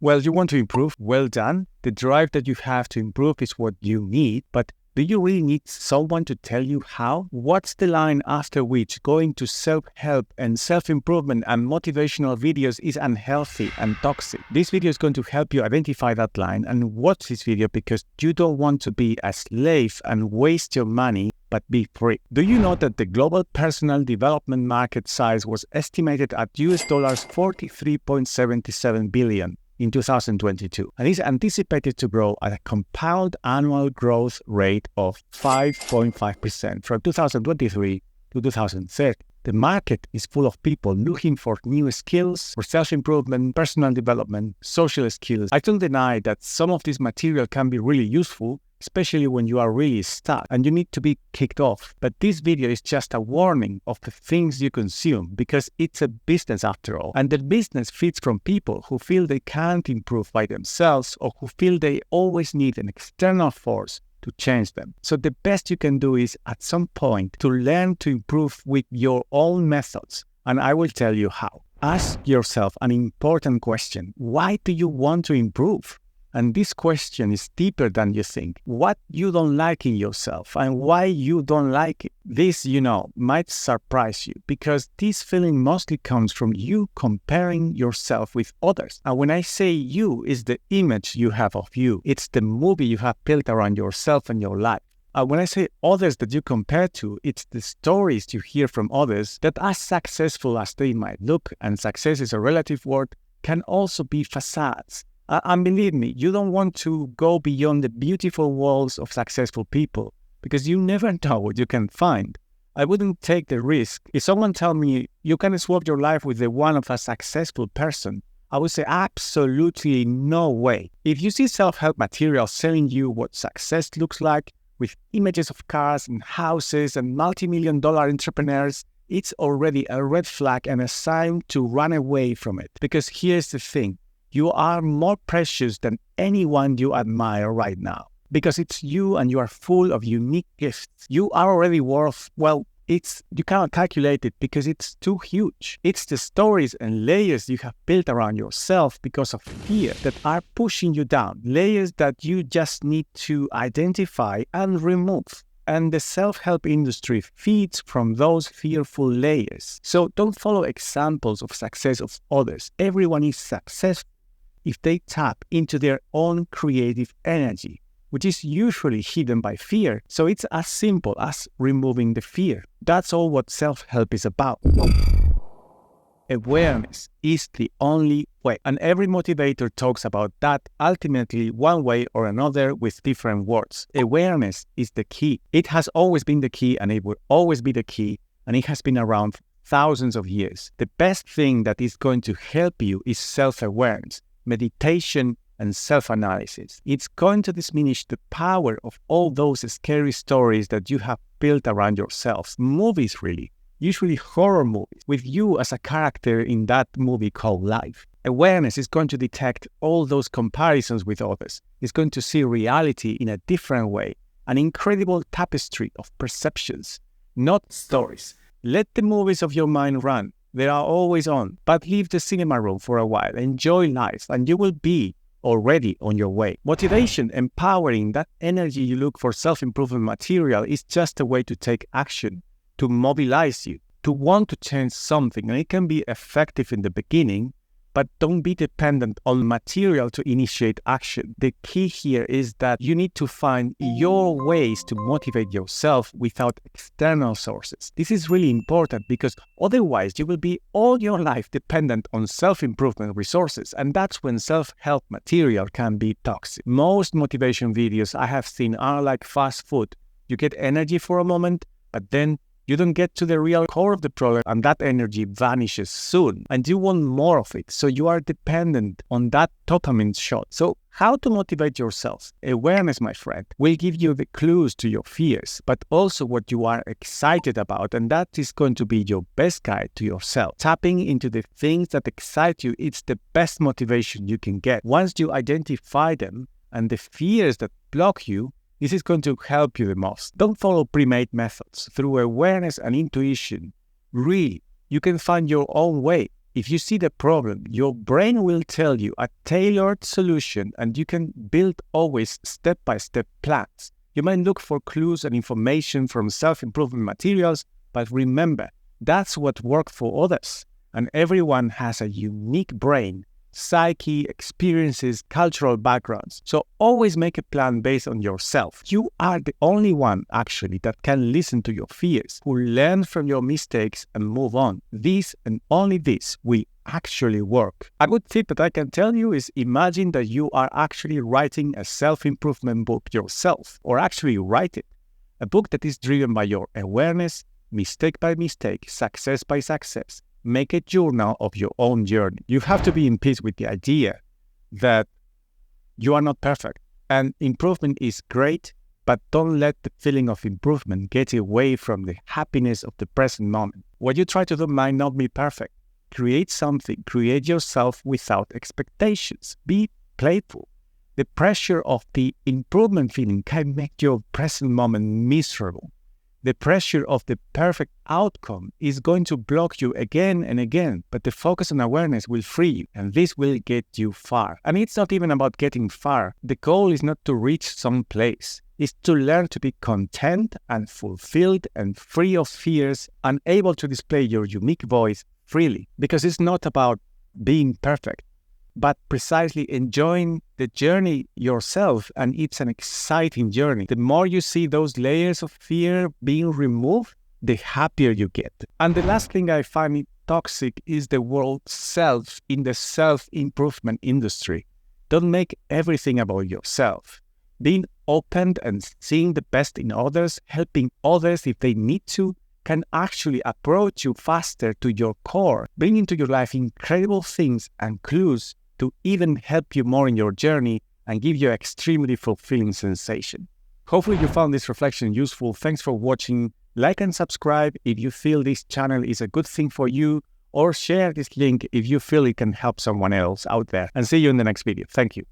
Well, you want to improve? Well done. The drive that you have to improve is what you need, but do you really need someone to tell you how? What's the line after which going to self-help and self-improvement and motivational videos is unhealthy and toxic? This video is going to help you identify that line and watch this video because you don't want to be a slave and waste your money, but be free. Do you know that the global personal development market size was estimated at US dollars 43.77 billion? In 2022, and is anticipated to grow at a compound annual growth rate of 5.5% from 2023 to 2030. The market is full of people looking for new skills, for self-improvement, personal development, social skills. I don't deny that some of this material can be really useful, especially when you are really stuck and you need to be kicked off. But this video is just a warning of the things you consume because it's a business after all. And the business feeds from people who feel they can't improve by themselves or who feel they always need an external force to change them. So the best you can do is at some point to learn to improve with your own methods. And I will tell you how. Ask yourself an important question. Why do you want to improve? And this question is deeper than you think. What you don't like in yourself and why you don't like it. This, might surprise you because this feeling mostly comes from you comparing yourself with others. And when I say you, it's the image you have of you. It's the movie you have built around yourself and your life. When I say others that you compare to, it's the stories you hear from others that as successful as they might look, and success is a relative word, can also be facades. And believe me, you don't want to go beyond the beautiful walls of successful people because you never know what you can find. I wouldn't take the risk. If someone tell me you can swap your life with the one of a successful person, I would say absolutely no way. If you see self-help material selling you what success looks like with images of cars and houses and multi-million-dollar entrepreneurs, it's already a red flag and a sign to run away from it. Because here's the thing. You are more precious than anyone you admire right now because it's you and you are full of unique gifts. You are already worth, you cannot calculate it because it's too huge. It's the stories and layers you have built around yourself because of fear that are pushing you down, layers that you just need to identify and remove. And the self-help industry feeds from those fearful layers. So don't follow examples of success of others. Everyone is successful if they tap into their own creative energy, which is usually hidden by fear. So it's as simple as removing the fear. That's all what self-help is about. Awareness is the only way. And every motivator talks about that ultimately one way or another with different words. Awareness is the key. It has always been the key and it will always be the key. And it has been around for thousands of years. The best thing that is going to help you is self-awareness, meditation, and self-analysis. It's going to diminish the power of all those scary stories that you have built around yourselves. Movies, really. Usually horror movies, with you as a character in that movie called life. Awareness is going to detect all those comparisons with others. It's going to see reality in a different way. An incredible tapestry of perceptions, not stories. Let the movies of your mind run. They are always on, but leave the cinema room for a while. Enjoy life, and you will be already on your way. Motivation, empowering, that energy you look for self-improvement material is just a way to take action, to mobilize you, to want to change something. And it can be effective in the beginning, but don't be dependent on material to initiate action. The key here is that you need to find your ways to motivate yourself without external sources. This is really important because otherwise you will be all your life dependent on self-improvement resources, and that's when self-help material can be toxic. Most motivation videos I have seen are like fast food. You get energy for a moment, but then you don't get to the real core of the problem and that energy vanishes soon and you want more of it. So you are dependent on that dopamine shot. So how to motivate yourself? Awareness, my friend, will give you the clues to your fears, but also what you are excited about. And that is going to be your best guide to yourself. Tapping into the things that excite you, it's the best motivation you can get. Once you identify them and the fears that block you, this is going to help you the most. Don't follow pre-made methods. Through awareness and intuition, really, you can find your own way. If you see the problem, your brain will tell you a tailored solution, and you can build always step-by-step plans. You might look for clues and information from self-improvement materials, but remember, that's what worked for others. And everyone has a unique brain, psyche, experiences, cultural backgrounds. So always make a plan based on yourself. You are the only one, actually, that can listen to your fears, who learn from your mistakes and move on. This and only this will actually work. A good tip that I can tell you is imagine that you are actually writing a self-improvement book yourself, or actually write it. A book that is driven by your awareness, mistake by mistake, success by success. Make a journal of your own journey. You have to be in peace with the idea that you are not perfect. And improvement is great, but don't let the feeling of improvement get away from the happiness of the present moment. What you try to do might not be perfect. Create something. Create yourself without expectations. Be playful. The pressure of the improvement feeling can make your present moment miserable. The pressure of the perfect outcome is going to block you again and again, but the focus on awareness will free you, and this will get you far. And it's not even about getting far. The goal is not to reach some place. It's to learn to be content and fulfilled and free of fears and able to display your unique voice freely. Because it's not about being perfect, but precisely enjoying the journey yourself, and it's an exciting journey. The more you see those layers of fear being removed, the happier you get. And the last thing I find toxic is the word self in the self-improvement industry. Don't make everything about yourself. Being open and seeing the best in others, helping others if they need to, can actually approach you faster to your core, bring into your life incredible things and clues to even help you more in your journey and give you an extremely fulfilling sensation. Hopefully you found this reflection useful. Thanks for watching. Like and subscribe if you feel this channel is a good thing for you, or share this link if you feel it can help someone else out there. And see you in the next video. Thank you.